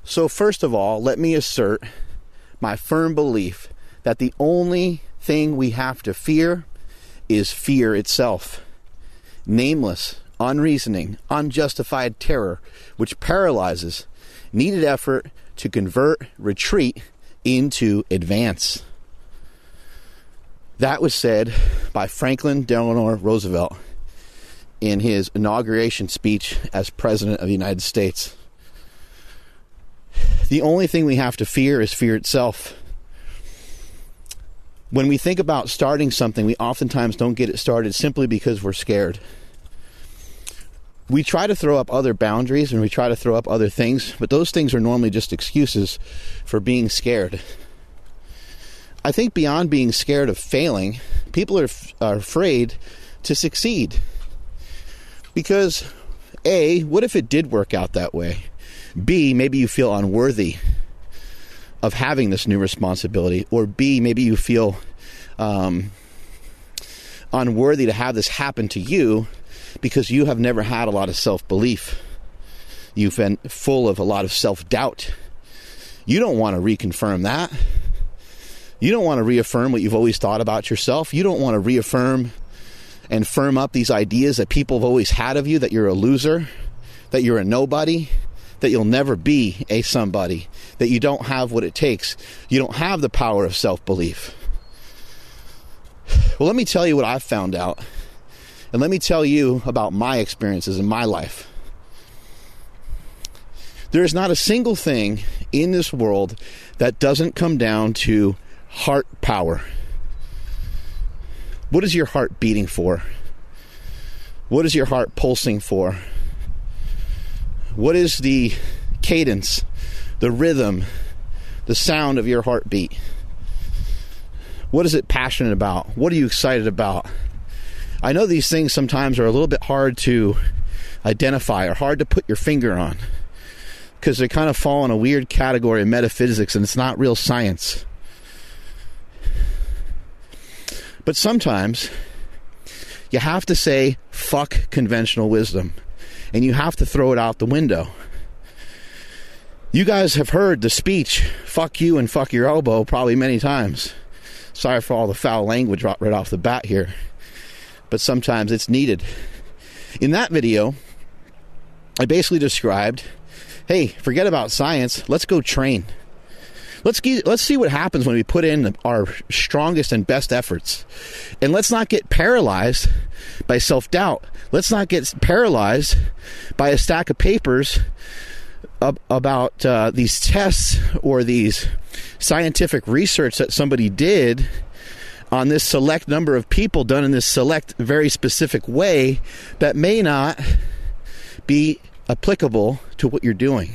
So first of all, let me assert my firm belief that the only thing we have to fear is fear itself. Nameless, unreasoning, unjustified terror, which paralyzes needed effort to convert retreat into advance. That was said by Franklin Delano Roosevelt in his inauguration speech as President of the United States. The only thing we have to fear is fear itself. When we think about starting something, we oftentimes don't get it started simply because we're scared. We try to throw up other boundaries and we try to throw up other things, but those things are normally just excuses for being scared. I think beyond being scared of failing, people are afraid to succeed. Because A, what if it did work out that way? B, maybe you feel unworthy of having this new responsibility. Or B, maybe you feel unworthy to have this happen to you because you have never had a lot of self-belief. You've been full of a lot of self-doubt. You don't want to reconfirm that. You don't want to reaffirm what you've always thought about yourself. You don't want to reaffirm and firm up these ideas that people have always had of you, that you're a loser, that you're a nobody, that you'll never be a somebody, that you don't have what it takes. You don't have the power of self-belief. Well, let me tell you what I've found out. And let me tell you about my experiences in my life. There is not a single thing in this world that doesn't come down to heart power. What is your heart beating for? What is your heart pulsing for? What is the cadence, the rhythm, the sound of your heartbeat? What is it passionate about? What are you excited about? I know these things sometimes are a little bit hard to identify or hard to put your finger on because they kind of fall in a weird category of metaphysics and it's not real science. But sometimes you have to say, fuck conventional wisdom. And you have to throw it out the window. You guys have heard the speech, fuck you and fuck your elbow, probably many times. Sorry for all the foul language right off the bat here. But sometimes it's needed. In that video, I basically described, hey, forget about science. Let's go train. Let's see what happens when we put in our strongest and best efforts. And let's not get paralyzed by self-doubt. Let's not get paralyzed by a stack of papers about these tests or these scientific research that somebody did on this select number of people done in this select, very specific way that may not be applicable to what you're doing.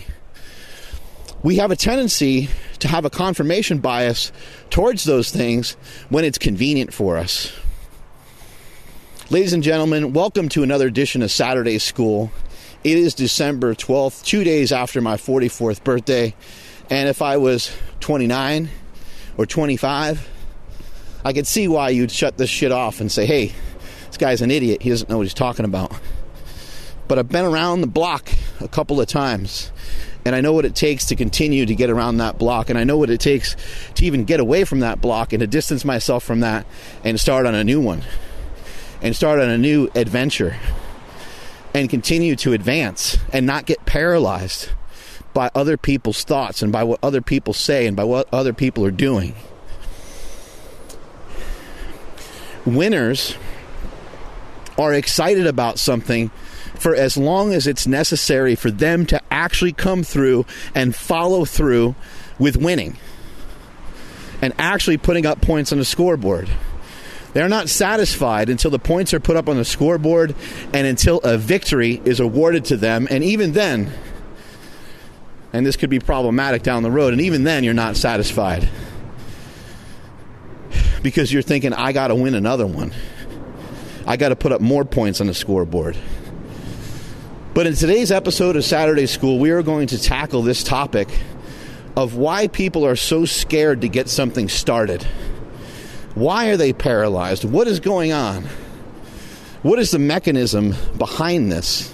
We have a tendency to have a confirmation bias towards those things when it's convenient for us. Ladies and gentlemen, welcome to another edition of Saturday School. It is December 12th, 2 days after my 44th birthday. And if I was 29 or 25, I could see why you'd shut this shit off and say, hey, this guy's an idiot. He doesn't know what he's talking about. But I've been around the block a couple of times. And I know what it takes to continue to get around that block. And I know what it takes to even get away from that block and to distance myself from that and start on a new one. And start on a new adventure. And continue to advance and not get paralyzed by other people's thoughts and by what other people say and by what other people are doing. Winners are excited about something for as long as it's necessary for them to actually come through and follow through with winning and actually putting up points on the scoreboard. They're not satisfied until the points are put up on the scoreboard and until a victory is awarded to them. And even then, and this could be problematic down the road, and even then you're not satisfied because you're thinking, I got to win another one. I got to put up more points on the scoreboard. But in today's episode of Saturday School, we are going to tackle this topic of why people are so scared to get something started. Why are they paralyzed? What is going on? What is the mechanism behind this?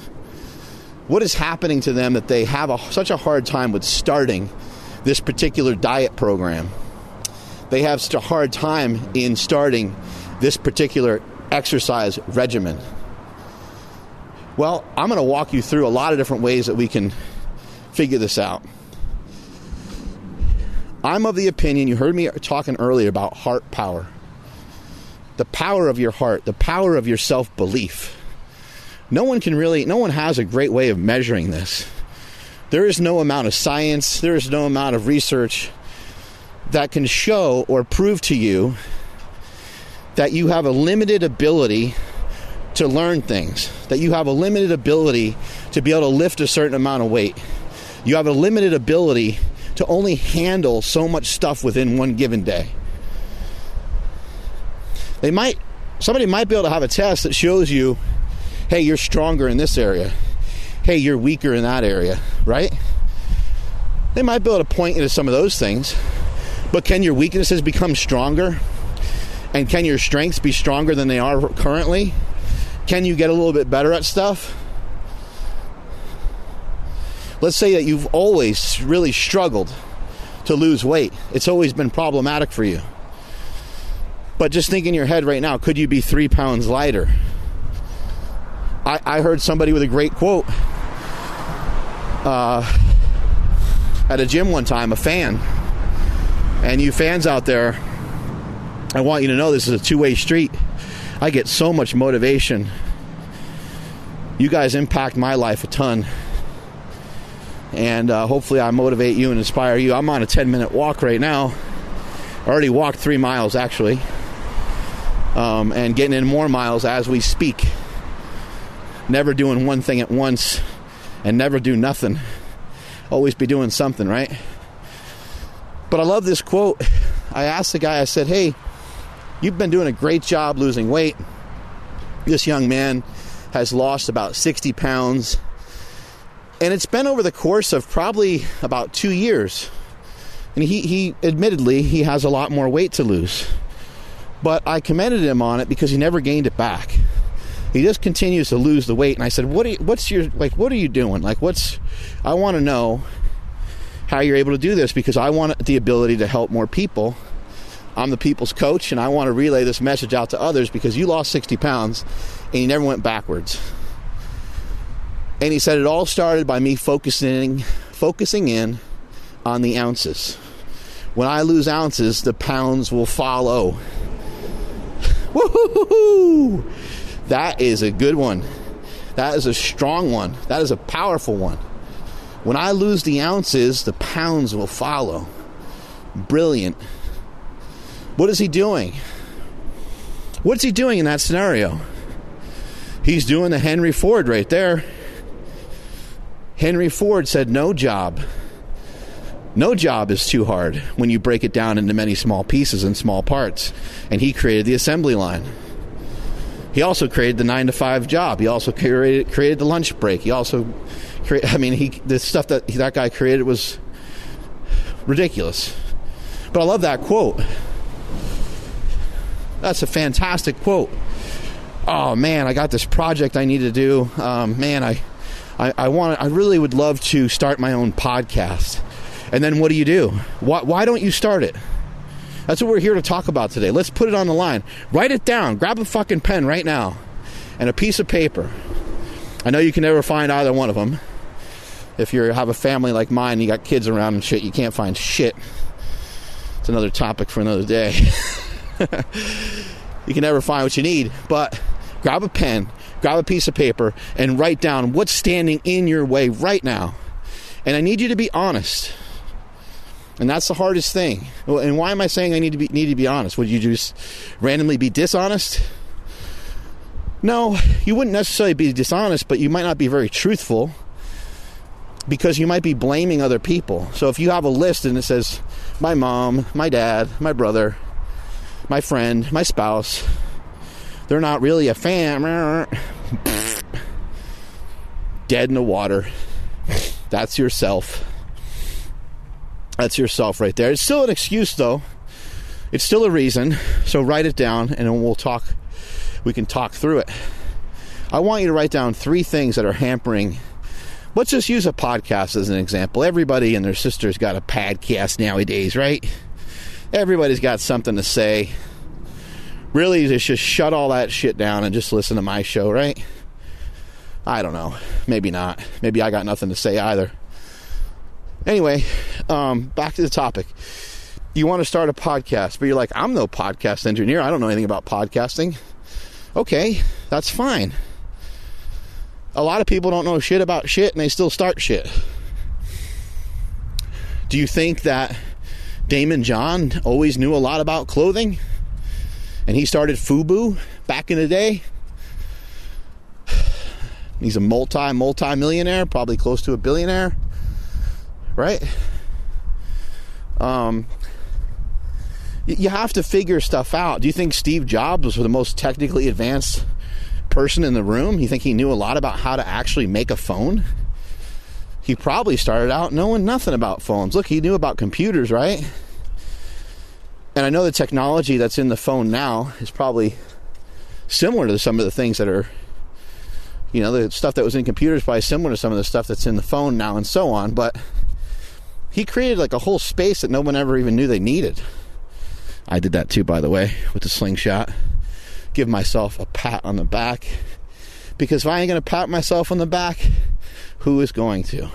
What is happening to them that they have such a hard time with starting this particular diet program? They have such a hard time in starting this particular exercise regimen. Well, I'm going to walk you through a lot of different ways that we can figure this out. I'm of the opinion, you heard me talking earlier about heart power. The power of your heart, the power of your self-belief. No one has a great way of measuring this. There is no amount of science, there is no amount of research that can show or prove to you that you have a limited ability to learn things, that you have a limited ability to be able to lift a certain amount of weight. You have a limited ability to only handle so much stuff within one given day. Somebody might be able to have a test that shows you, hey, you're stronger in this area. Hey, you're weaker in that area, right? They might be able to point you to some of those things, but can your weaknesses become stronger? And can your strengths be stronger than they are currently? Can you get a little bit better at stuff? Let's say that you've always really struggled to lose weight. It's always been problematic for you. But just think in your head right now, could you be 3 pounds lighter? I heard somebody with a great quote at a gym one time, a fan. And you fans out there, I want you to know this is a two-way street. I get so much motivation. You guys impact my life a ton. And hopefully I motivate you and inspire you. I'm on a 10-minute walk right now. I already walked 3 miles, actually. And getting in more miles as we speak. Never doing one thing at once and never do nothing. Always be doing something, right? But I love this quote. I asked the guy, I said, hey, you've been doing a great job losing weight. This young man has lost about 60 pounds. And it's been over the course of probably about 2 years. And he admittedly, he has a lot more weight to lose. But I commended him on it because he never gained it back. He just continues to lose the weight. And I said, what are you doing? I want to know how you're able to do this, because I want the ability to help more people. I'm the people's coach, and I want to relay this message out to others, because you lost 60 pounds and you never went backwards. And he said it all started by me focusing in on the ounces. When I lose ounces, the pounds will follow. Woo-hoo-hoo-hoo! That is a good one. That is a strong one. That is a powerful one. When I lose the ounces, the pounds will follow. Brilliant. What is he doing? What's he doing in that scenario? He's doing the Henry Ford right there. Henry Ford said no job. No job is too hard when you break it down into many small pieces and small parts. And he created the assembly line. He also created the 9-to-5 job. He also created the lunch break. He also the stuff that guy created was ridiculous. But I love that quote. That's a fantastic quote. Oh man, I got this project I need to do. I really would love to start my own podcast. And then what do? Why don't you start it? That's what we're here to talk about today. Let's put it on the line. Write it down. Grab a fucking pen right now and a piece of paper. I know you can never find either one of them. If you have a family like mine, you got kids around and shit, you can't find shit. It's another topic for another day. You can never find what you need, but grab a pen, grab a piece of paper, and write down what's standing in your way right now. And I need you to be honest. And that's the hardest thing. Well, and why am I saying I need to be honest? Would you just randomly be dishonest? No, you wouldn't necessarily be dishonest, but you might not be very truthful, because you might be blaming other people. So if you have a list and it says my mom, my dad, my brother, my friend, my spouse, they're not really a fan. Dead in the water. That's yourself. That's yourself right there. It's still an excuse, though. It's still a reason. So write it down, and then we can talk through it. I want you to write down 3 things that are hampering Let's just use a podcast as an example. Everybody and their sister's got a podcast nowadays, right? Everybody's got something to say. Really, just shut all that shit down and just listen to my show, right? I don't know. Maybe not. Maybe I got nothing to say either. Anyway, back to the topic. You want to start a podcast, but you're like, I'm no podcast engineer. I don't know anything about podcasting. Okay, that's fine. A lot of people don't know shit about shit, and they still start shit. Do you think that Damon John always knew a lot about clothing? And he started FUBU back in the day? He's a multi-millionaire, probably close to a billionaire. Right? You have to figure stuff out. Do you think Steve Jobs was the most technically advanced person in the room? You think he knew a lot about how to actually make a phone? He probably started out knowing nothing about phones. Look, he knew about computers, right? And I know the technology that's in the phone now is probably similar to some of the things that are, the stuff that was in computers is probably similar to some of the stuff that's in the phone now and so on. But he created like a whole space that no one ever even knew they needed. I did that too, by the way, with the Slingshot. Give myself a pat on the back. Because if I ain't going to pat myself on the back, who is going to?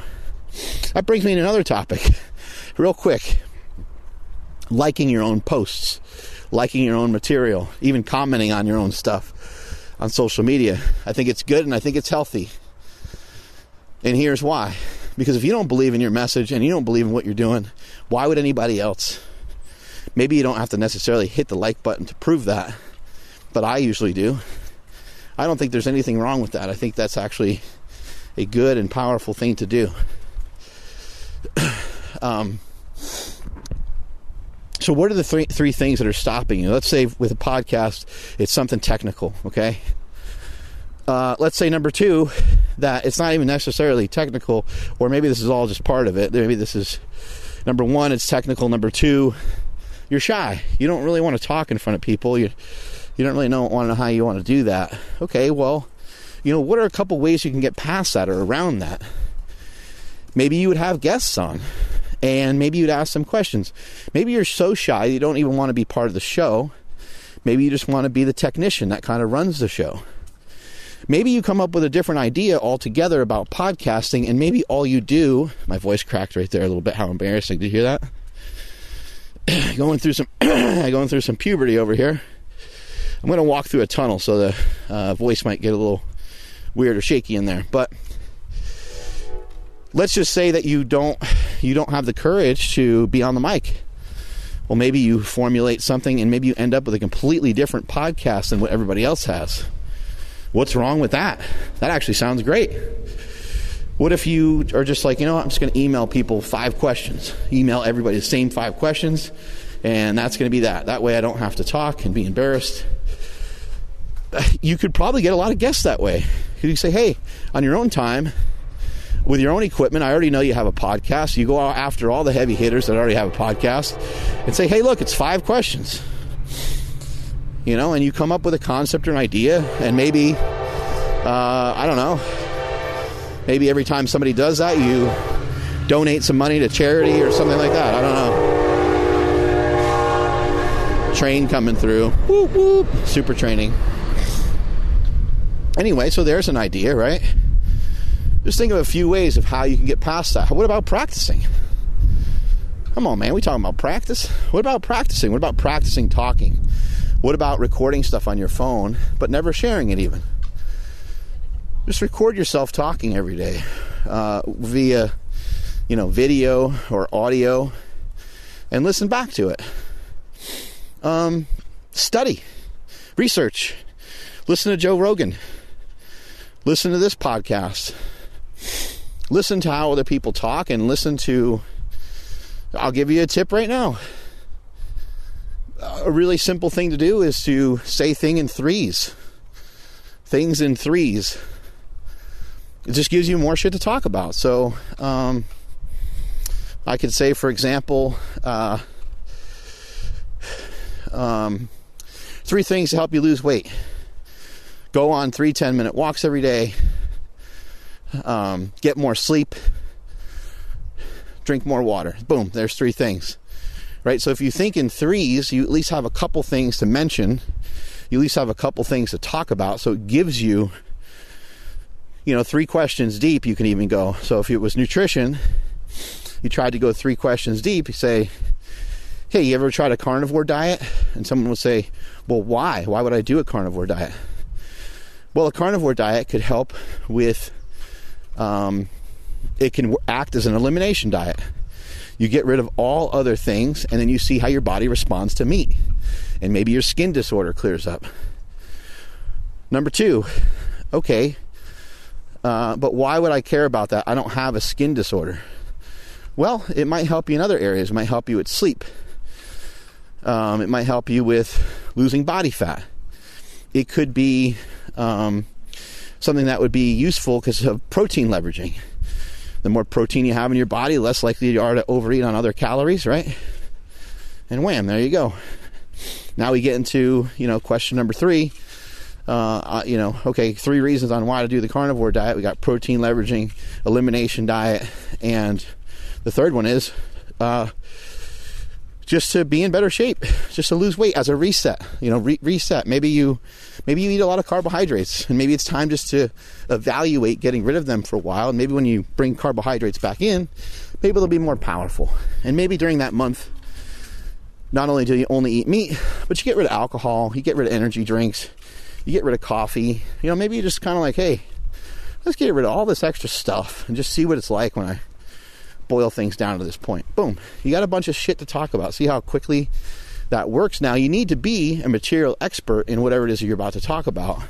That brings me to another topic. Real quick. Liking your own posts. Liking your own material. Even commenting on your own stuff on social media. I think it's good and I think it's healthy. And here's why. Because if you don't believe in your message and you don't believe in what you're doing, why would anybody else? Maybe you don't have to necessarily hit the like button to prove that, but I usually do. I don't think there's anything wrong with that. I think that's actually a good and powerful thing to do. So what are the three things that are stopping you? Let's say with a podcast, it's something technical, okay? Let's say number 2, that it's not even necessarily technical, or maybe this is all just part of it. Maybe this is, number 1, it's technical. Number 2, you're shy. You don't really want to talk in front of people. You don't really want to know how you want to do that. Okay, well, what are a couple ways you can get past that or around that? Maybe you would have guests on, and maybe you'd ask them questions. Maybe you're so shy you don't even want to be part of the show. Maybe you just want to be the technician that kind of runs the show. Maybe you come up with a different idea altogether about podcasting, and maybe all you do... My voice cracked right there a little bit. How embarrassing. Did you hear that? Going through some puberty over here. I'm going to walk through a tunnel, so the voice might get a little weird or shaky in there. But let's just say that you don't have the courage to be on the mic. Well, maybe you formulate something, and maybe you end up with a completely different podcast than what everybody else has. What's wrong with that? That actually sounds great. What if you are just like, I'm just going to email people 5 questions. Email everybody the same 5 questions, and that's going to be that. That way I don't have to talk and be embarrassed. You could probably get a lot of guests that way. You could say, hey, on your own time, with your own equipment, I already know you have a podcast. You go out after all the heavy hitters that already have a podcast and say, hey, look, it's 5 questions. And you come up with a concept or an idea, and maybe, I don't know, maybe every time somebody does that, you donate some money to charity or something like that. I don't know. Train coming through. Whoop, whoop. Super training. Anyway, so there's an idea, right? Just think of a few ways of how you can get past that. What about practicing? Come on, man. We talking about practice? What about practicing? What about practicing talking? What about recording stuff on your phone, but never sharing it even? Just record yourself talking every day via, video or audio, and listen back to it. Study, research, listen to Joe Rogan, listen to this podcast, listen to how other people talk, and I'll give you a tip right now. A really simple thing to do is to say things in threes. It just gives you more shit to talk about. So, I could say, for example, 3 things to help you lose weight. Go on 3 10-minute walks every day. get more sleep, drink more water. Boom, there's 3 things, right? So if you think in threes, you at least have a couple things to mention. You at least have a couple things to talk about. So it gives you, 3 questions deep, you can even go. So if it was nutrition, you tried to go 3 questions deep, you say, hey, you ever tried a carnivore diet? And someone would say, well, why? Why would I do a carnivore diet? Well, a carnivore diet could help with, it can act as an elimination diet. You get rid of all other things, and then you see how your body responds to meat. And maybe your skin disorder clears up. Number 2, okay, but why would I care about that? I don't have a skin disorder. Well, it might help you in other areas. It might help you with sleep. It might help you with losing body fat. It could be something that would be useful because of protein leveraging. The more protein you have in your body, the less likely you are to overeat on other calories, right? And wham, there you go. Now we get into, question number 3. Okay, 3 reasons on why to do the carnivore diet. We got protein leveraging, elimination diet, and the third one is just to be in better shape, just to lose weight as a reset. Reset. Maybe you eat a lot of carbohydrates, and maybe it's time just to evaluate getting rid of them for a while. And maybe when you bring carbohydrates back in, maybe they'll be more powerful. And maybe during that month, not only do you only eat meat, but you get rid of alcohol, you get rid of energy drinks, you get rid of coffee. Maybe you just kind of like, hey, let's get rid of all this extra stuff and just see what it's like when I boil things down to this point. Boom. You got a bunch of shit to talk about. See how quickly that works. Now, you need to be a material expert in whatever it is you're about to talk about.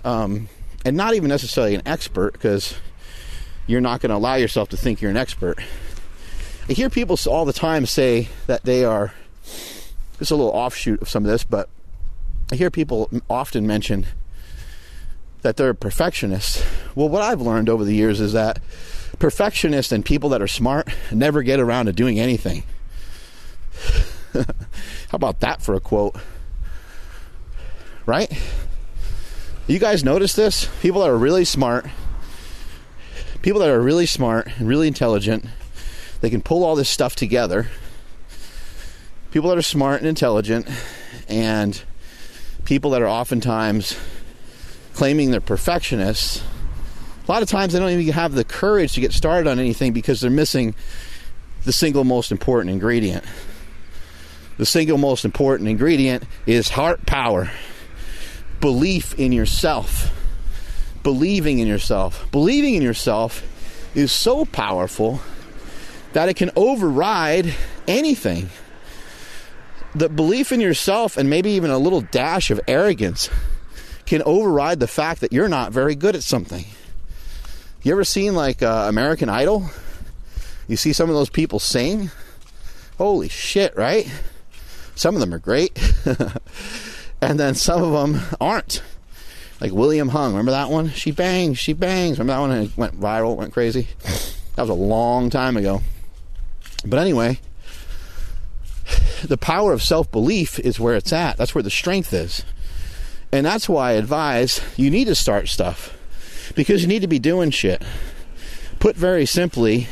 And not even necessarily an expert, because you're not going to allow yourself to think you're an expert. I hear people all the time say that they are, this is a little offshoot of some of this, but I hear people often mention that they're perfectionists. Well, what I've learned over the years is that perfectionists and people that are smart never get around to doing anything. How about that for a quote? Right? You guys notice this? People that are really smart and really intelligent, they can pull all this stuff together. People that are smart and intelligent, and people that are oftentimes claiming they're perfectionists, a lot of times they don't even have the courage to get started on anything because they're missing the single most important ingredient. The single most important ingredient is heart power. Belief in yourself. Believing in yourself. Believing in yourself is so powerful that it can override anything. The belief in yourself, and maybe even a little dash of arrogance, can override the fact that you're not very good at something. You ever seen American Idol? You see some of those people sing? Holy shit, right? Some of them are great. And then some of them aren't. Like William Hung, remember that one? She bangs, she bangs. Remember that one? It went viral, went crazy. That was a long time ago. But anyway, the power of self-belief is where it's at. That's where the strength is. And that's why I advise you need to start stuff. Because you need to be doing shit. Put very simply,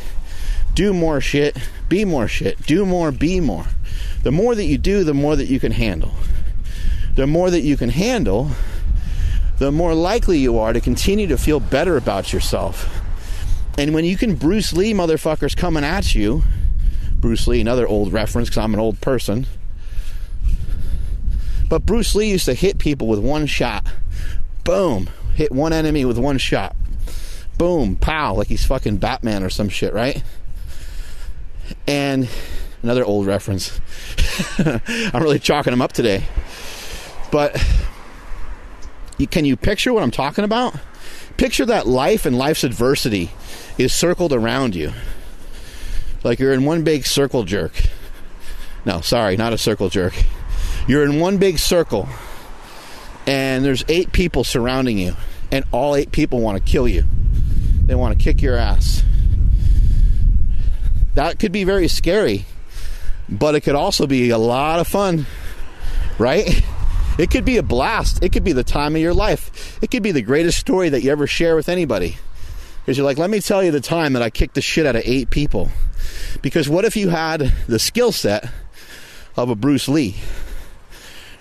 do more shit, be more shit. Do more, be more. The more that you do, the more that you can handle. The more that you can handle, the more likely you are to continue to feel better about yourself. And when you can Bruce Lee motherfuckers coming at you, Bruce Lee, another old reference because I'm an old person, but Bruce Lee used to hit people with one shot. Boom. Hit one enemy with one shot. Boom. Pow. Like he's fucking Batman or some shit, right? And another old reference. I'm really chalking them up today. But can you picture what I'm talking about? Picture that life and life's adversity is circled around you. Like you're in one big circle jerk. No, sorry, not a circle jerk. You're in one big circle, and there's 8 people surrounding you, and all 8 people want to kill you. They want to kick your ass. That could be very scary, but it could also be a lot of fun, right? It could be a blast. It could be the time of your life. It could be the greatest story that you ever share with anybody. Because you're like, let me tell you the time that I kicked the shit out of 8 people. Because what if you had the skill set of a Bruce Lee,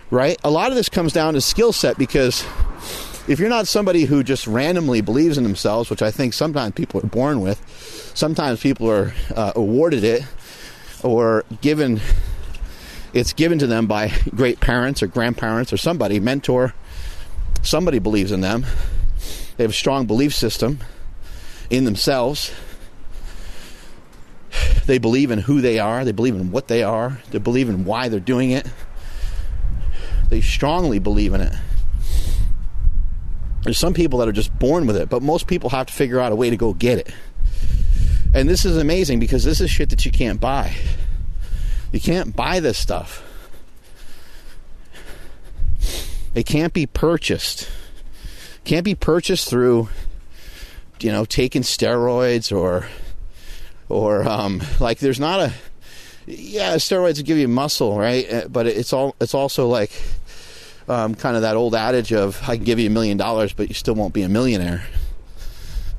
right? A lot of this comes down to skill set, because if you're not somebody who just randomly believes in themselves, which I think sometimes people are born with, sometimes people are awarded it or it's given to them by great parents or grandparents or somebody, mentor, somebody believes in them. They have a strong belief system in themselves. They believe in who they are. They believe in what they are. They believe in why they're doing it. They strongly believe in it. There's some people that are just born with it, but most people have to figure out a way to go get it. And this is amazing, because this is shit that you can't buy. You can't buy this stuff. It can't be purchased. Can't be purchased through, taking steroids or like, there's not steroids will give you muscle, right? But it's also like kind of that old adage of, I can give you $1 million, but you still won't be a millionaire.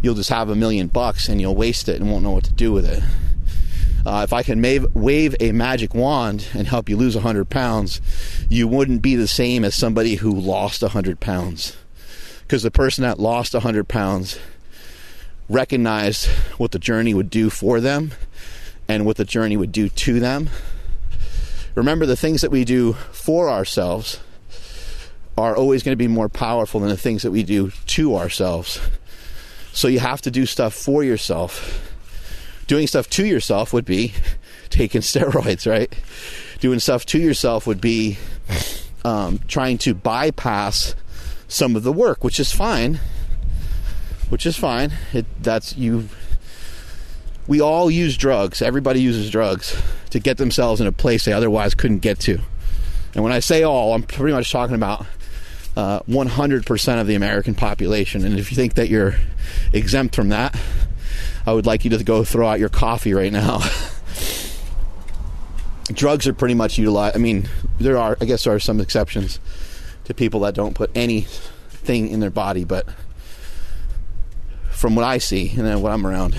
You'll just have $1 million and you'll waste it and won't know what to do with it. If I can wave a magic wand and help you lose 100 pounds, you wouldn't be the same as somebody who lost 100 pounds. Because the person that lost 100 pounds recognized what the journey would do for them and what the journey would do to them. Remember, the things that we do for ourselves are always going to be more powerful than the things that we do to ourselves. So you have to do stuff for yourself. Doing stuff to yourself would be taking steroids, right? Doing stuff to yourself would be trying to bypass some of the work, which is fine. We all use drugs. Everybody uses drugs to get themselves in a place they otherwise couldn't get to. And when I say all, I'm pretty much talking about 100% of the American population. And if you think that you're exempt from that, I would like you to go throw out your coffee right now. Drugs are pretty much utilized. I mean, there are some exceptions to people that don't put anything in their body, but from what I see and then what I'm around,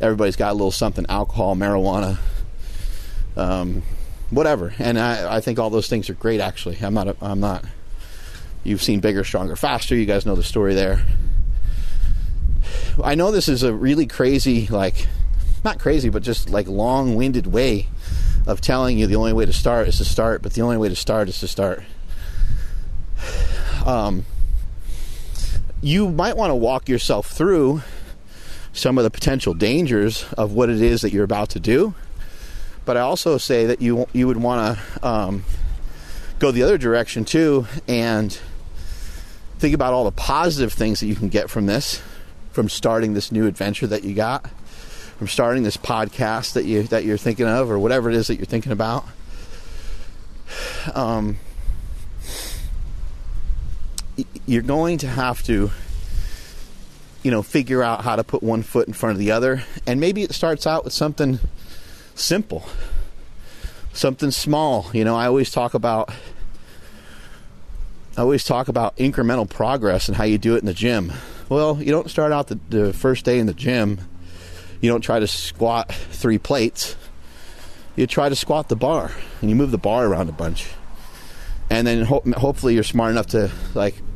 everybody's got a little something: alcohol, marijuana, whatever. And I think all those things are great, actually. I'm not. You've seen Bigger, Stronger, Faster. You guys know the story there. I know this is a really crazy, not crazy, but just long-winded way of telling you the only way to start is to start, but the only way to start is to start. You might want to walk yourself through some of the potential dangers of what it is that you're about to do, but I also say that you would want to go the other direction too, and think about all the positive things that you can get from this, from starting this new adventure that you got, from starting this podcast that you're thinking of, or whatever it is that you're thinking about. You're going to have to, figure out how to put one foot in front of the other. And maybe it starts out with something simple, something small. I always talk about incremental progress and how you do it in the gym. Well, you don't start out the first day in the gym. You don't try to squat 3 plates. You try to squat the bar, and you move the bar around a bunch. And then hopefully you're smart enough to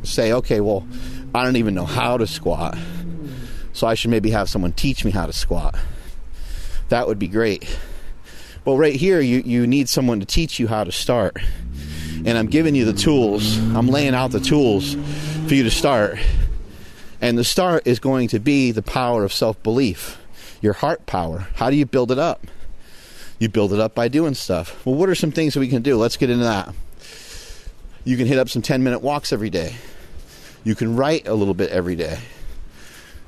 say, okay, well, I don't even know how to squat, so I should maybe have someone teach me how to squat. That would be great. Well, right here, you need someone to teach you how to start. And I'm giving you the tools. I'm laying out the tools for you to start. And the start is going to be the power of self-belief, your heart power. How do you build it up? You build it up by doing stuff. Well, what are some things that we can do? Let's get into that. You can hit up some 10-minute walks every day. You can write a little bit every day.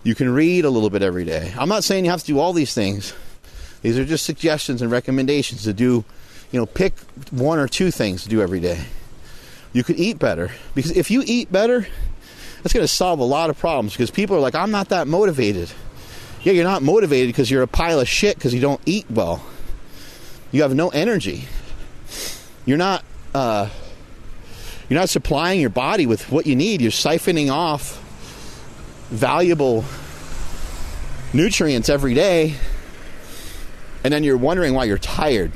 You can read a little bit every day. I'm not saying you have to do all these things. These are just suggestions and recommendations to do. Pick 1 or 2 things to do every day. You could eat better. Because if you eat better, that's going to solve a lot of problems. Because people are like, I'm not that motivated. Yeah, you're not motivated because you're a pile of shit because you don't eat well. You have no energy. You're not supplying your body with what you need. You're siphoning off valuable nutrients every day, and then you're wondering why you're tired.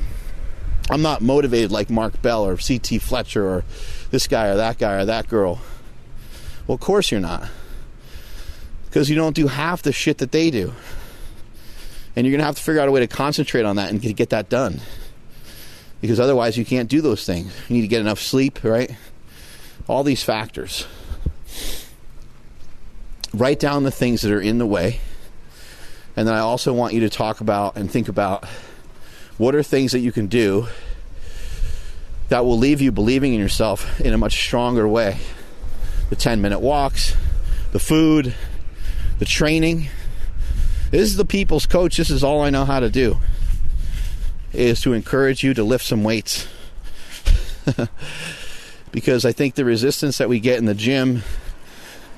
I'm not motivated like Mark Bell or C.T. Fletcher or this guy or that girl. Well, of course you're not. Because you don't do half the shit that they do. And you're going to have to figure out a way to concentrate on that and get that done. Because otherwise you can't do those things. You need to get enough sleep, right? All these factors. Write down the things that are in the way. And then I also want you to talk about and think about what are things that you can do that will leave you believing in yourself in a much stronger way. The 10-minute walks, the food, the training. This is the people's coach. This is all I know how to do, is to encourage you to lift some weights. Because I think the resistance that we get in the gym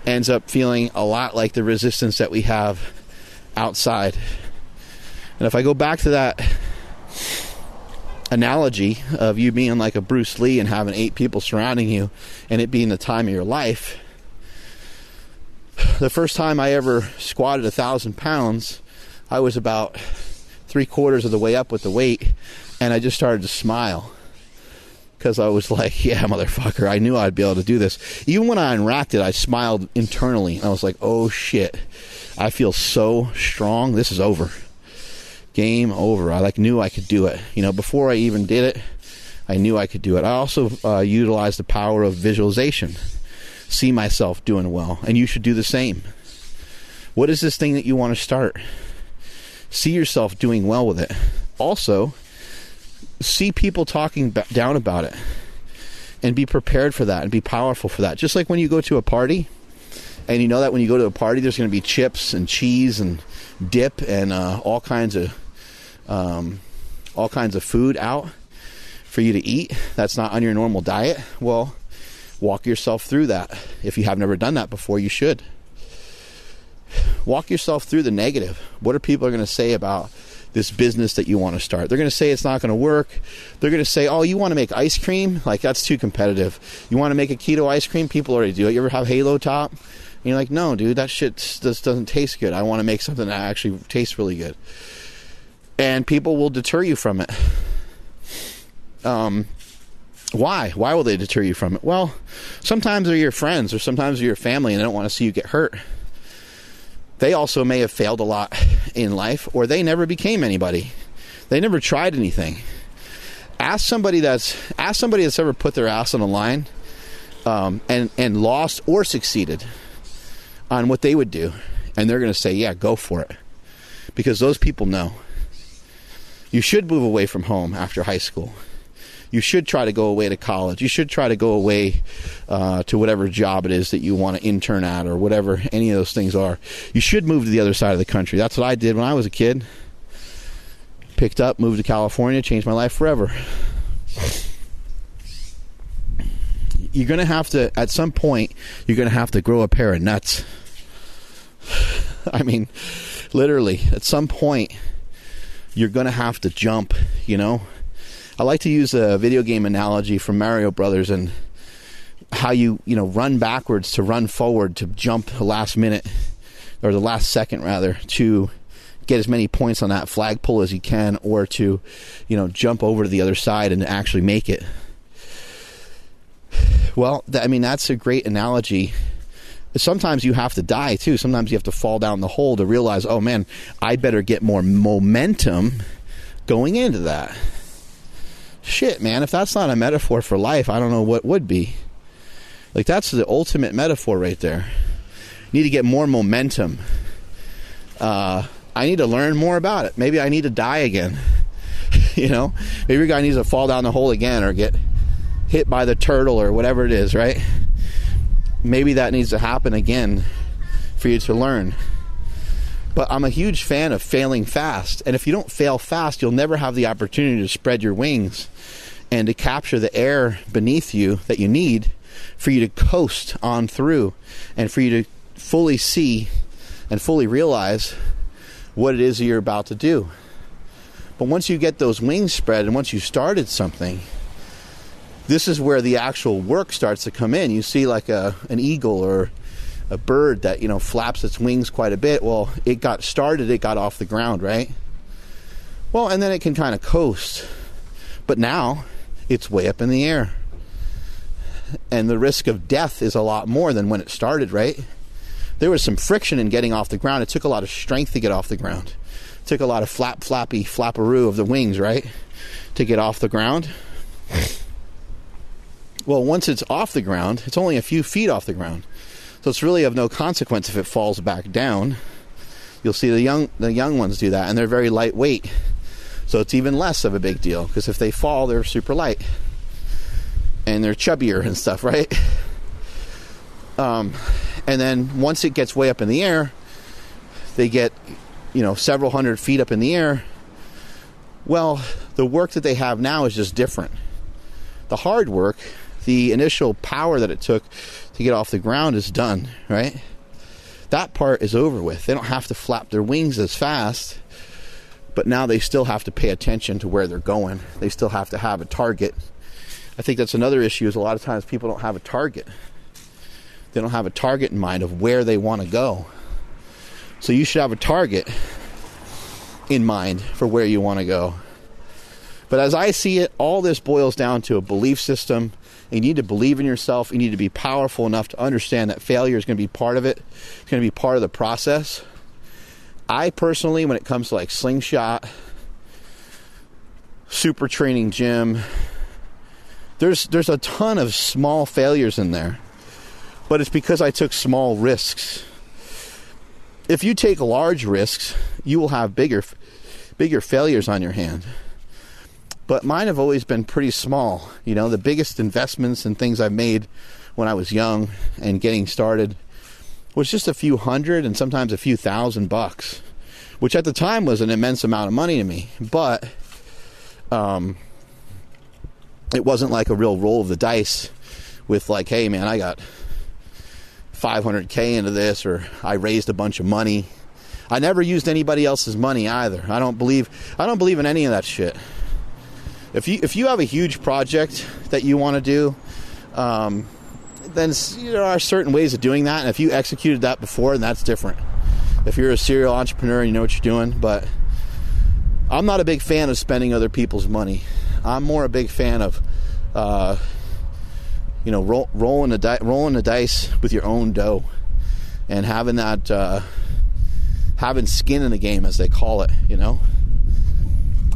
ends up feeling a lot like the resistance that we have outside. And if I go back to that analogy of you being like a Bruce Lee and having 8 people surrounding you and it being the time of your life, the first time I ever squatted 1,000 pounds, I was about 3/4 of the way up with the weight, and I just started to smile because I was like, yeah, motherfucker, I knew I'd be able to do this. Even when I unracked it, I smiled internally, and I was like, oh shit, I feel so strong. This is over. Game over. I knew I could do it. Before I even did it, I knew I could do it. I also utilized the power of visualization. See myself doing well, and you should do the same. What is this thing that you want to start? See yourself doing well with it. Also, see people talking down about it, and be prepared for that, and be powerful for that. Just like when you go to a party, and you know that when you go to a party, there's going to be chips and cheese and dip and all kinds of food out for you to eat that's not on your normal diet. Well, walk yourself through that. If you have never done that before, you should. Walk yourself through the negative. What are people going to say about this business that you want to start? They're going to say it's not going to work. They're going to say, oh, you want to make ice cream? Like, that's too competitive. You want to make a keto ice cream? People already do it. You ever have Halo Top? And you're like, no, dude, that shit just doesn't taste good. I want to make something that actually tastes really good. And people will deter you from it. Why? Why will they deter you from it? Well, sometimes they're your friends, or sometimes they're your family, and they don't want to see you get hurt. They also may have failed a lot in life, or they never became anybody. They never tried anything. Ask somebody that's ever put their ass on the line and lost or succeeded on what they would do, and they're going to say, yeah, go for it. Because those people know. You should move away from home after high school. You should try to go away to college. You should try to go away to whatever job it is that you want to intern at, or whatever any of those things are. You should move to the other side of the country. That's what I did when I was a kid. Picked up, moved to California, changed my life forever. You're going to have to, at some point, you're going to have to grow a pair of nuts. I mean, literally, at some point, you're going to have to jump, I like to use a video game analogy from Mario Brothers, and how you run backwards to run forward, to jump the last minute, or the last second rather, to get as many points on that flagpole as you can, or to jump over to the other side and actually make it. Well, that's a great analogy. Sometimes you have to die too. Sometimes you have to fall down the hole to realize, oh man, I better get more momentum going into that. Shit, man, if that's not a metaphor for life, I don't know what would be. Like, that's the ultimate metaphor right there. You need to get more momentum. I need to learn more about it. Maybe I need to die again. Maybe a guy needs to fall down the hole again, or get hit by the turtle, or whatever it is, right? Maybe that needs to happen again for you to learn. But I'm a huge fan of failing fast. And if you don't fail fast, you'll never have the opportunity to spread your wings and to capture the air beneath you that you need for you to coast on through, and for you to fully see and fully realize what it is that you're about to do. But once you get those wings spread, and once you started something, this is where the actual work starts to come in. You see like an eagle or a bird that, flaps its wings quite a bit. Well, it got off the ground, right? Well, and then it can kind of coast. But now it's way up in the air. And the risk of death is a lot more than when it started, right? There was some friction in getting off the ground. It took a lot of strength to get off the ground. It took a lot of flapperoo of the wings, right? To get off the ground. Well, once it's off the ground, it's only a few feet off the ground. So it's really of no consequence if it falls back down. You'll see the young ones do that, and they're very lightweight. So it's even less of a big deal, because if they fall, they're super light. And they're chubbier and stuff, right? And then once it gets way up in the air, they get, several hundred feet up in the air. Well, the work that they have now is just different. The hard work, the initial power that it took to get off the ground is done, right? That part is over with. They don't have to flap their wings as fast, but now they still have to pay attention to where they're going. They still have to have a target. I think that's another issue, is a lot of times people don't have a target. They don't have a target in mind of where they want to go. So you should have a target in mind for where you want to go. But as I see it, all this boils down to a belief system. You need to believe in yourself. You need to be powerful enough to understand that failure is going to be part of it. It's going to be part of the process. I personally, when it comes to like Slingshot, super training gym, there's a ton of small failures in there. But it's because I took small risks. If you take large risks, you will have bigger failures on your hand. But mine have always been pretty small. The biggest investments and things I've made when I was young and getting started was just a few hundred and sometimes a few $1,000, which at the time was an immense amount of money to me. But it wasn't like a real roll of the dice with like, hey man, I got $500K into this, or I raised a bunch of money. I never used anybody else's money either. I don't believe in any of that shit. If you have a huge project that you want to do, then there are certain ways of doing that, and if you executed that before, then that's different. If you're a serial entrepreneur, you know what you're doing. But I'm not a big fan of spending other people's money. I'm more a big fan of rolling the dice with your own dough, and having that having skin in the game, as they call it.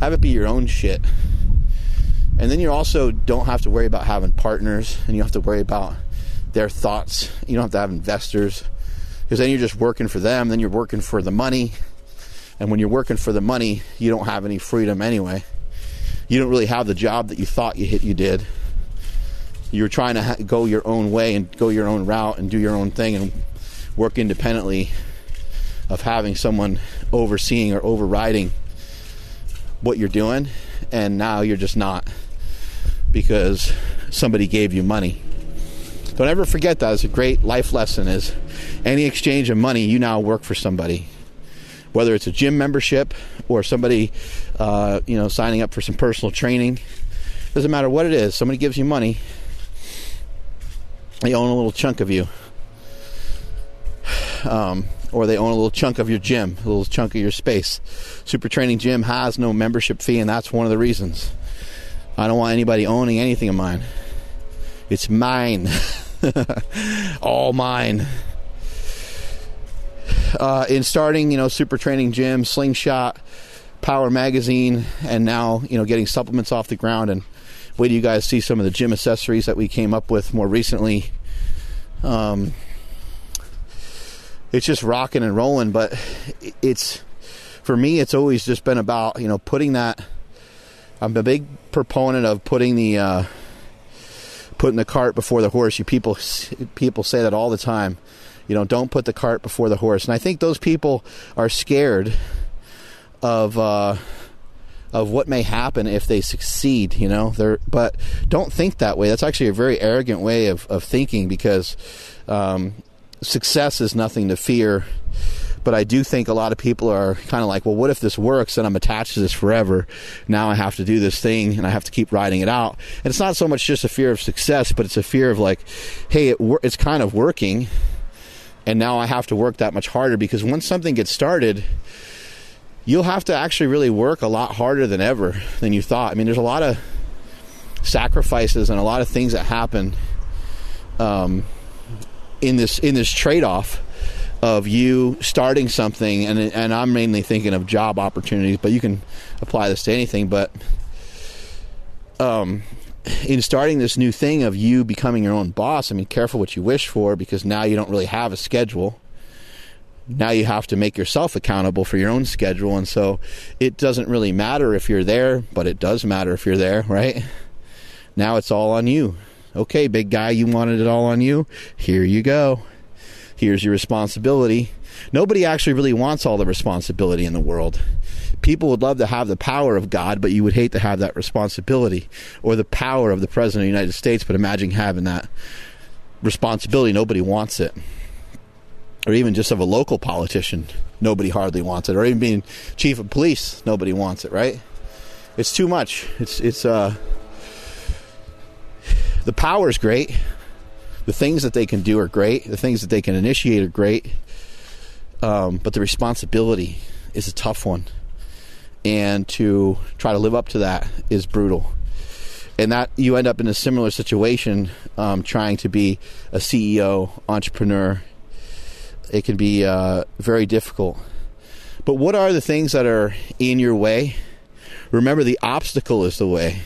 Have it be your own shit. And then you also don't have to worry about having partners, and you don't have to worry about their thoughts. You don't have to have investors, because then you're just working for them. Then you're working for the money, and when you're working for the money, you don't have any freedom anyway. You don't really have the job that you thought you did. You're trying to go your own way and go your own route and do your own thing and work independently of having someone overseeing or overriding what you're doing. And now you're just not, because somebody gave you money. Don't ever forget that. It's a great life lesson, is any exchange of money, you now work for somebody. Whether it's a gym membership or somebody signing up for some personal training. Doesn't matter what it is. Somebody gives you money. They own a little chunk of you. Or they own a little chunk of your gym, a little chunk of your space. Super Training Gym has no membership fee, and that's one of the reasons. I don't want anybody owning anything of mine. It's mine. All mine. In starting, Super Training Gym, Slingshot, Power Magazine, and now, getting supplements off the ground, and wait till you guys see some of the gym accessories that we came up with more recently. It's just rocking and rolling, but for me, it's always just been about, putting that. I'm a big proponent of putting the cart before the horse. People say that all the time. Don't put the cart before the horse. And I think those people are scared of what may happen if they succeed. But don't think that way. That's actually a very arrogant way of thinking, because success is nothing to fear. But I do think a lot of people are kind of like, well, what if this works and I'm attached to this forever? Now I have to do this thing and I have to keep riding it out. And it's not so much just a fear of success, but it's a fear of like, hey, it's kind of working. And now I have to work that much harder, because once something gets started, you'll have to actually really work a lot harder than you thought. I mean, there's a lot of sacrifices and a lot of things that happen in this trade-off of you starting something, and I'm mainly thinking of job opportunities, but you can apply this to anything. But in starting this new thing of you becoming your own boss, I mean, careful what you wish for, because now you don't really have a schedule. Now you have to make yourself accountable for your own schedule, and so it doesn't really matter if you're there, but it does matter if you're there, right? Now it's all on you. Okay, big guy, you wanted it all on you? Here you go. Here's your responsibility. Nobody actually really wants all the responsibility in the world. People would love to have the power of God, but you would hate to have that responsibility, or the power of the President of the United States, but imagine having that responsibility. Nobody wants it. Or even just of a local politician, nobody hardly wants it. Or even being chief of police, nobody wants it, right? It's too much. The power is great. The things that they can do are great. The things that they can initiate are great. But the responsibility is a tough one. And to try to live up to that is brutal. And that you end up in a similar situation trying to be a CEO, entrepreneur. It can be very difficult. But what are the things that are in your way? Remember, the obstacle is the way.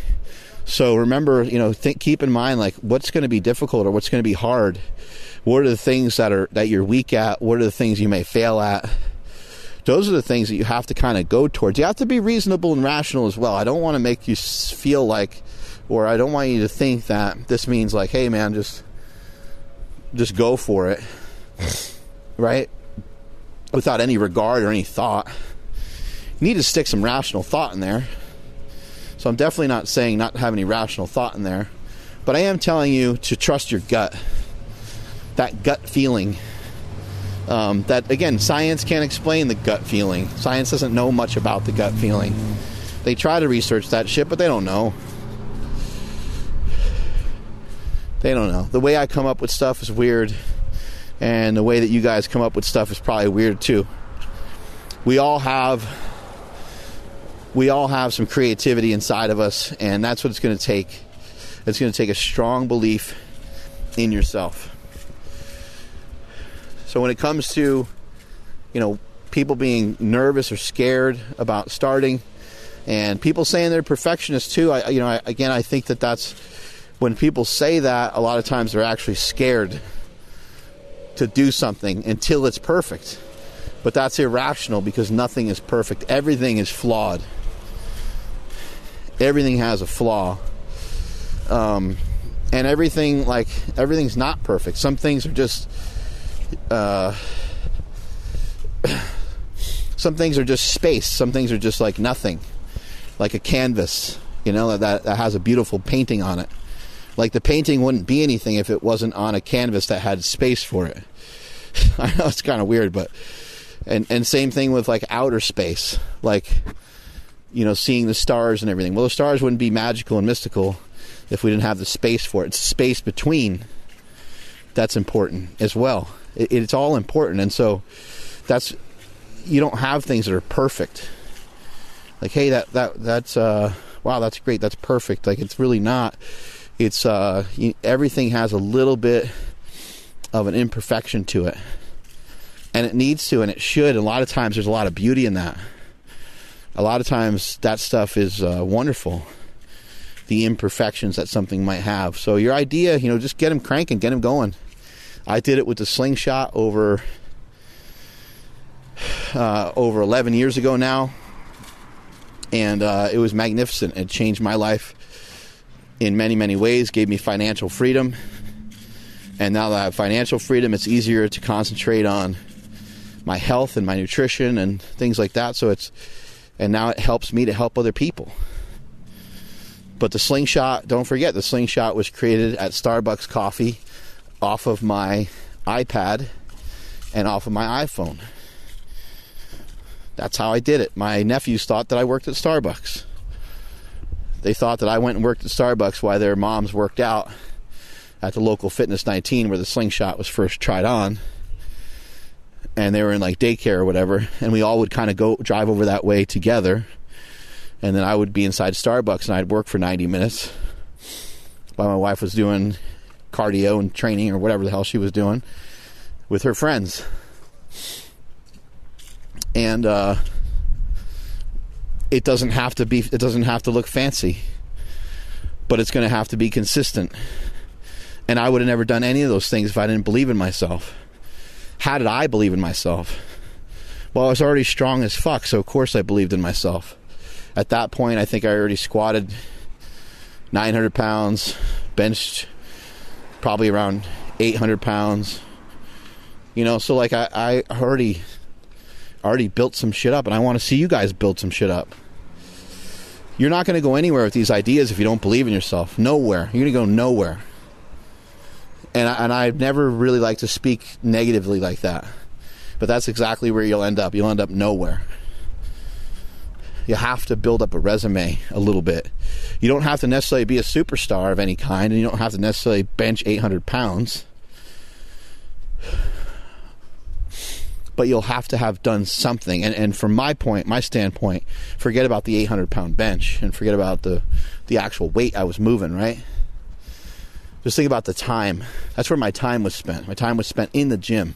So remember, keep in mind, like, what's going to be difficult or what's going to be hard. What are the things that you're weak at? What are the things you may fail at? Those are the things that you have to kind of go towards. You have to be reasonable and rational as well. I don't want to make you feel like, or I don't want you to think that this means like, hey man, just go for it, right? Without any regard or any thought. You need to stick some rational thought in there. So I'm definitely not saying not to have any rational thought in there, but I am telling you to trust your gut. That gut feeling. That, again, science can't explain the gut feeling. Science doesn't know much about the gut feeling. They try to research that shit, but they don't know. They don't know. The way I come up with stuff is weird, and the way that you guys come up with stuff is probably weird too. We all have some creativity inside of us, and that's what it's going to take. It's going to take a strong belief in yourself. So when it comes to, people being nervous or scared about starting, and people saying they're perfectionists too, I think that's when people say that, a lot of times they're actually scared to do something until it's perfect. But that's irrational, because nothing is perfect. Everything is flawed. Everything has a flaw. And everything's not perfect. Some things are just some things are just space. Some things are just like nothing, like a canvas, that has a beautiful painting on it. Like, the painting wouldn't be anything if it wasn't on a canvas that had space for it. I know it's kind of weird, but and same thing with like outer space, like seeing the stars and everything. Well, the stars wouldn't be magical and mystical if we didn't have the space for it. It's space between that's important as well. It's all important. And so you don't have things that are perfect. Like, hey, that's wow, that's great, that's perfect. Like, it's really not. It's everything has a little bit of an imperfection to it, and it needs to, and it should. A lot of times there's a lot of beauty in that. A lot of times that stuff is wonderful, the imperfections that something might have. So your idea, just get them cranking, get them going. I did it with the Slingshot over 11 years ago now, and it was magnificent. It changed my life in many, many ways, gave me financial freedom. And now that I have financial freedom, it's easier to concentrate on my health and my nutrition and things like that. And now it helps me to help other people. But the Slingshot, don't forget, the Slingshot was created at Starbucks coffee off of my iPad and off of my iPhone. That's how I did it. My nephews thought that I worked at Starbucks. They thought that I went and worked at Starbucks while their moms worked out at the local Fitness 19 where the Slingshot was first tried on. and they were in like daycare or whatever, and we all would kind of drive over that way together, and then I would be inside Starbucks and I'd work for 90 minutes while my wife was doing cardio and training or whatever the hell she was doing with her friends. And it doesn't have to look fancy, but it's going to have to be consistent. And I would have never done any of those things if I didn't believe in myself. How did I believe in myself? Well, I was already strong as fuck, so of course I believed in myself. At that point, I think I already squatted 900 pounds, benched probably around 800 pounds. You know, so like I already built some shit up, and I want to see you guys build some shit up. You're not going to go anywhere with these ideas if you don't believe in yourself. Nowhere. You're going to go nowhere. And I've never really liked to speak negatively like that. But that's exactly where you'll end up. You'll end up nowhere. You have to build up a resume a little bit. You don't have to necessarily be a superstar of any kind, and you don't have to necessarily bench 800 pounds. But you'll have to have done something. And from my standpoint, forget about the 800-pound bench and forget about the actual weight I was moving, right? Just think about the time. That's where my time was spent. My time was spent in the gym.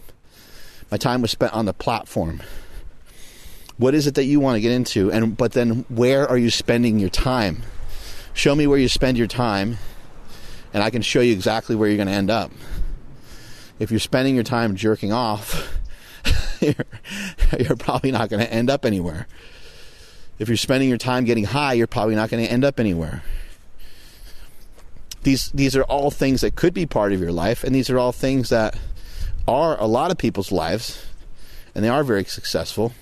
My time was spent on the platform. What is it that you want to get into? But then where are you spending your time? Show me where you spend your time, and I can show you exactly where you're going to end up. If you're spending your time jerking off, you're probably not going to end up anywhere. If you're spending your time getting high, you're probably not going to end up anywhere. These are all things that could be part of your life, and these are all things that are a lot of people's lives, and they are very successful.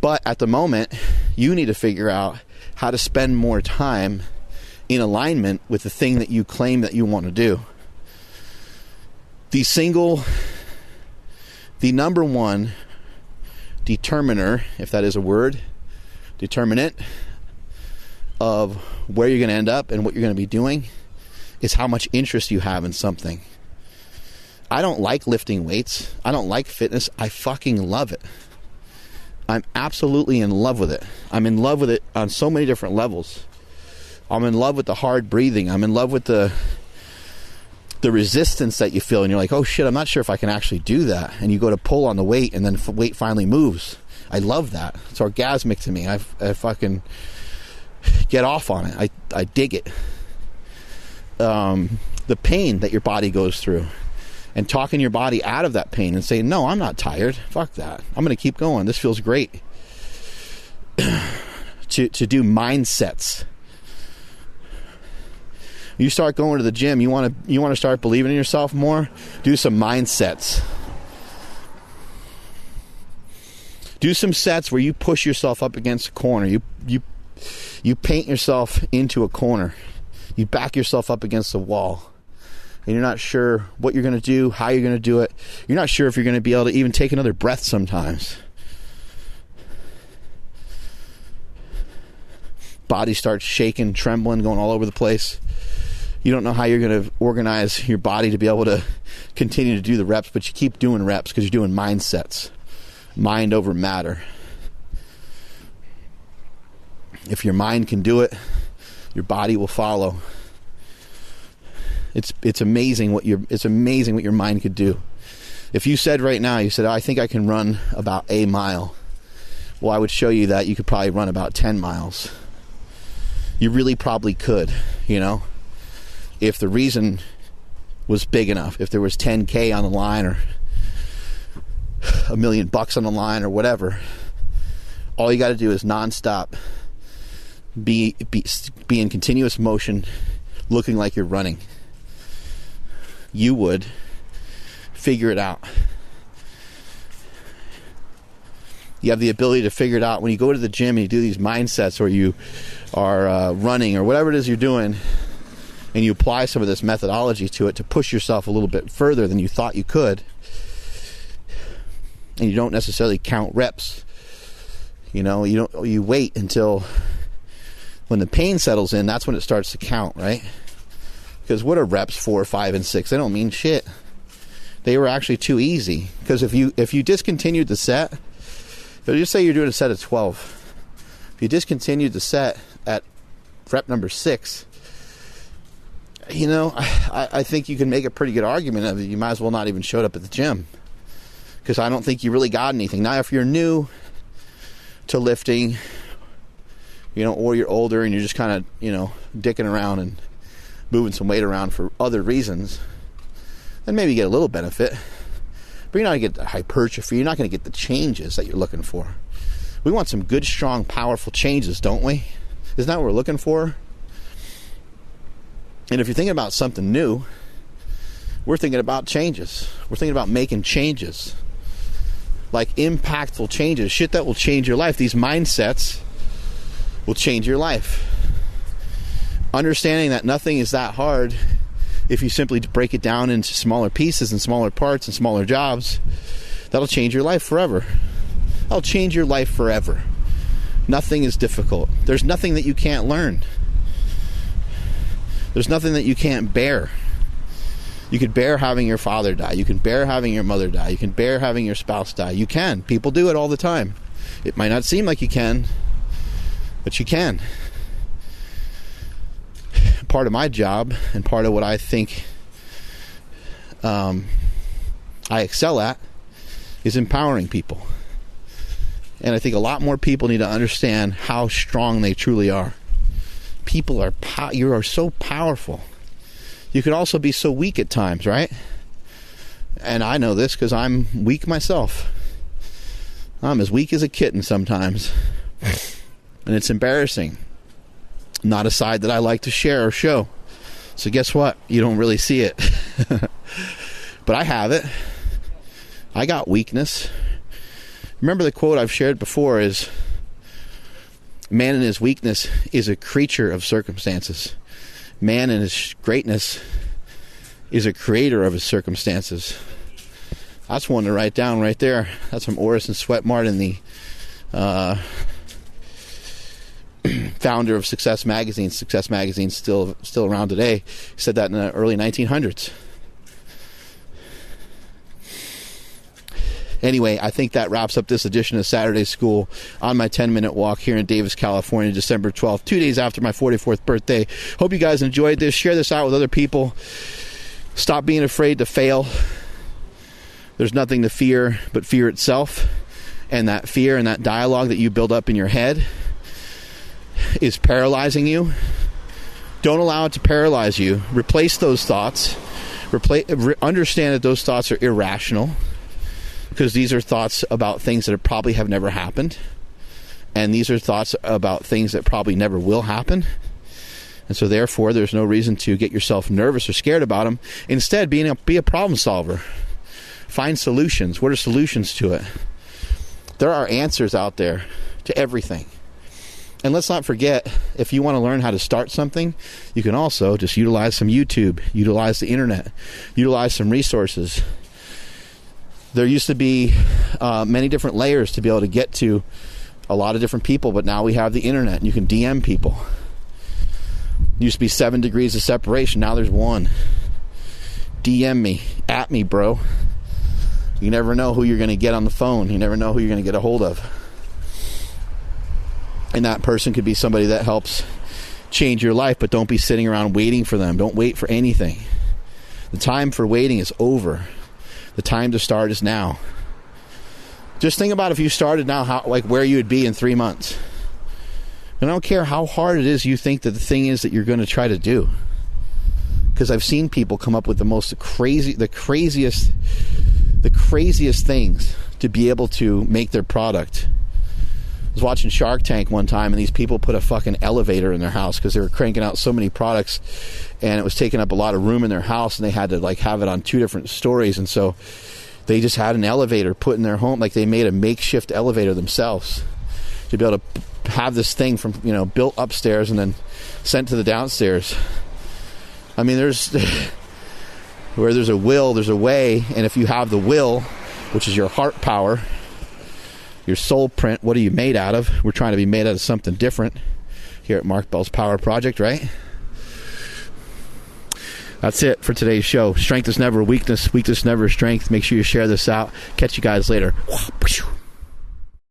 But at the moment, you need to figure out how to spend more time in alignment with the thing that you claim that you want to do. The number one determiner, if that is a word, determinant of where you're going to end up and what you're going to be doing is how much interest you have in something. I don't like lifting weights. I don't like fitness. I fucking love it. I'm absolutely in love with it. I'm in love with it on so many different levels. I'm in love with the hard breathing. I'm in love with the resistance that you feel, and you're like, oh shit, I'm not sure if I can actually do that. And you go to pull on the weight, and then weight finally moves. I love that. It's orgasmic to me. I fucking get off on it. I dig it. The pain that your body goes through, and talking your body out of that pain and saying, no, I'm not tired. Fuck that. I'm going to keep going. This feels great. to do mindsets. You start going to the gym, you want to start believing in yourself more, do some mindsets. Do some sets where you push yourself up against a corner. You paint yourself into a corner. You back yourself up against a wall. And you're not sure what you're going to do, how you're going to do it. You're not sure if you're going to be able to even take another breath sometimes. Body starts shaking, trembling, going all over the place. You don't know how you're going to organize your body to be able to continue to do the reps, but you keep doing reps because you're doing mindsets. Mind over matter. If your mind can do it, your body will follow. It's amazing what your mind could do. If you said right now, you said, I think I can run about a mile. Well, I would show you that you could probably run about 10 miles. You really probably could, you know, if the reason was big enough, if there was 10K on the line or $1 million on the line or whatever. All you got to do is nonstop be in continuous motion, looking like you're running. You would figure it out. You have the ability to figure it out when you go to the gym and you do these mindsets, or you are running, or whatever it is you're doing, and you apply some of this methodology to it to push yourself a little bit further than you thought you could, and you don't necessarily count reps. You know, you wait until when the pain settles in. That's when it starts to count, right? Because what are reps 4, 5, and 6? They don't mean shit. They were actually too easy. Because if you discontinued the set, so just say you're doing a set of 12. If you discontinued the set at rep number 6, I think you can make a pretty good argument of it. You might as well not even showed up at the gym. Because I don't think you really got anything. Now, if you're new to lifting, or you're older and you're just kind of, dicking around and moving some weight around for other reasons, then maybe you get a little benefit. But you're not going to get the hypertrophy. You're not going to get the changes that you're looking for. We want some good, strong, powerful changes, don't we? Isn't that what we're looking for? And if you're thinking about something new, we're thinking about changes. We're thinking about making changes. Like impactful changes. Shit that will change your life. These mindsets will change your life. Understanding that nothing is that hard if you simply break it down into smaller pieces and smaller parts and smaller jobs. That'll change your life forever. That'll change your life forever. Nothing is difficult. There's nothing that you can't learn. There's nothing that you can't bear. You could bear having your father die. You can bear having your mother die. You can bear having your spouse die. You can. People do it all the time. It might not seem like you can, but you can. Part of my job and part of what I think I excel at is empowering people. And I think a lot more people need to understand how strong they truly are. People are you are so powerful. You can also be so weak at times, right? And I know this because I'm weak myself. I'm as weak as a kitten sometimes. And it's embarrassing. Not a side that I like to share or show. So guess what? You don't really see it. But I have it. I got weakness. Remember the quote I've shared before is, man in his weakness is a creature of circumstances. Man in his greatness is a creator of his circumstances. That's one to write down right there. That's from Orison Swett Martin, the founder of Success Magazine. Success Magazine's still around today. He said that in the early 1900s. Anyway, I think that wraps up this edition of Saturday School on my 10-minute walk here in Davis, California, December 12th, 2 days after my 44th birthday. Hope you guys enjoyed this. Share this out with other people. Stop being afraid to fail. There's nothing to fear but fear itself. And that fear and that dialogue that you build up in your head is paralyzing you. Don't allow it to paralyze you. Replace those thoughts. Understand that those thoughts are irrational. Because these are thoughts about things that probably have never happened. And these are thoughts about things that probably never will happen. And so therefore, there's no reason to get yourself nervous or scared about them. Instead, be a problem solver. Find solutions. What are solutions to it? There are answers out there to everything. And let's not forget, if you want to learn how to start something, you can also just utilize some YouTube, utilize the internet, utilize some resources. There used to be many different layers to be able to get to a lot of different people, but now we have the internet and you can DM people. It used to be 7 degrees of separation. Now there's 1. DM me. At me, bro. You never know who you're going to get on the phone. You never know who you're going to get a hold of. And that person could be somebody that helps change your life, but don't be sitting around waiting for them. Don't wait for anything. The time for waiting is over. The time to start is now. Just think about if you started now, where you would be in 3 months. And I don't care how hard it is you think that the thing is that you're going to try to do. Because I've seen people come up with the craziest things to be able to make their product. I was watching Shark Tank one time, and these people put a fucking elevator in their house because they were cranking out so many products, and it was taking up a lot of room in their house, and they had to have it on 2 different stories, and so they just had an elevator put in their home. They made a makeshift elevator themselves to be able to have this thing from built upstairs and then sent to the downstairs. I mean, where there's a will, there's a way, and if you have the will, which is your heart power, your soul print, what are you made out of? We're trying to be made out of something different here at Mark Bell's Power Project, right? That's it for today's show. Strength is never weakness. Weakness never strength. Make sure you share this out. Catch you guys later.